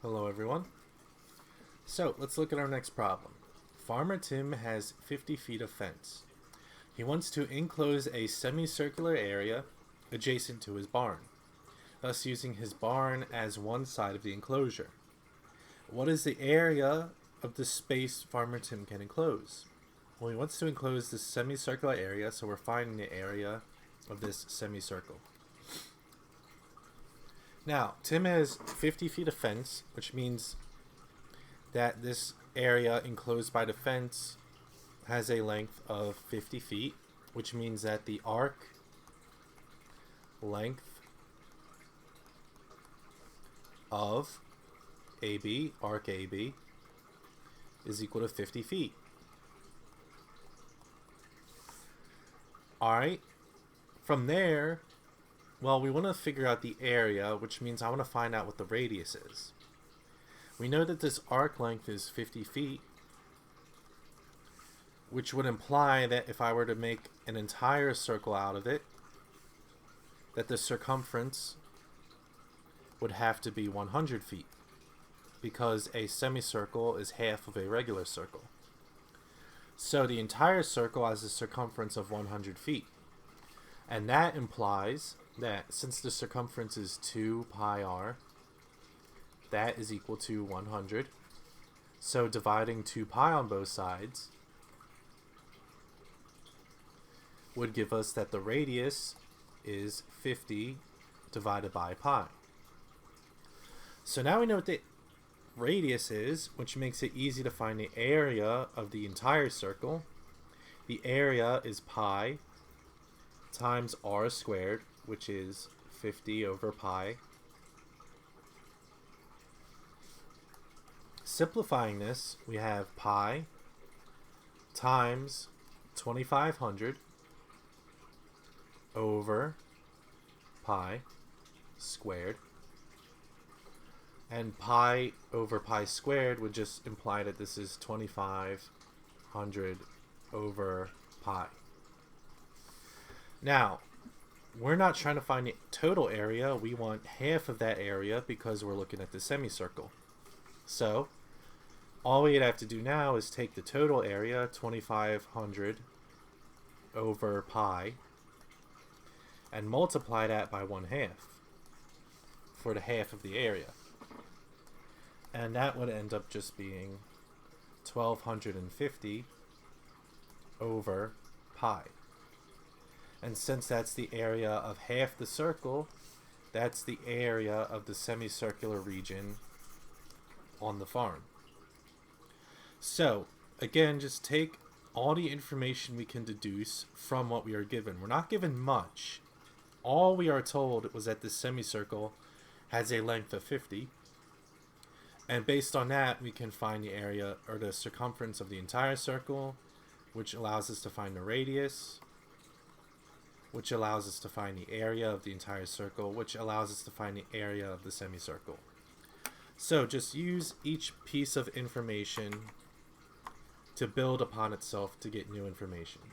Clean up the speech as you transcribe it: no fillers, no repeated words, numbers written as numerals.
Hello everyone. So let's look at our next problem. Farmer Tim has 50 feet of fence. He wants to enclose a semicircular area adjacent to his barn, thus using his barn as one side of the enclosure. What is the area of the space Farmer Tim can enclose? Well, he wants to enclose this semicircular area, so we're finding the area of this semicircle. Now, Tim has 50 feet of fence, which means that this area enclosed by the fence has a length of 50 feet, which means that the arc length of AB, arc AB, is equal to 50 feet. Alright, from there, well, we want to figure out the area, which means I want to find out what the radius is. We know that this arc length is 50 feet, which would imply that if I were to make an entire circle out of it, that the circumference would have to be 100 feet, because a semicircle is half of a regular circle. So the entire circle has a circumference of 100 feet. And that implies that since the circumference is 2 pi r, that is equal to 100. So dividing 2 pi on both sides would give us that the radius is 50 divided by pi. So now we know what the radius is, which makes it easy to find the area of the entire circle. The area is pi times r squared, which is 50 over pi. Simplifying this, we have pi times 2500 over pi squared. And pi over pi squared would just imply that this is 2500 over pi. Now, we're not trying to find the total area. We want half of that area because we're looking at the semicircle. So, all we'd have to do now is take the total area, 2500 over pi, and multiply that by 1/2 for the half of the area. And that would end up just being 1250 over pi. And since that's the area of half the circle, that's the area of the semicircular region on the farm. So, again, just take all the information we can deduce from what we are given. We're not given much. All we are told was that this semicircle has a length of 50. And based on that, we can find the area or the circumference of the entire circle, which allows us to find the radius, which allows us to find the area of the entire circle, which allows us to find the area of the semicircle. So just use each piece of information to build upon itself to get new information.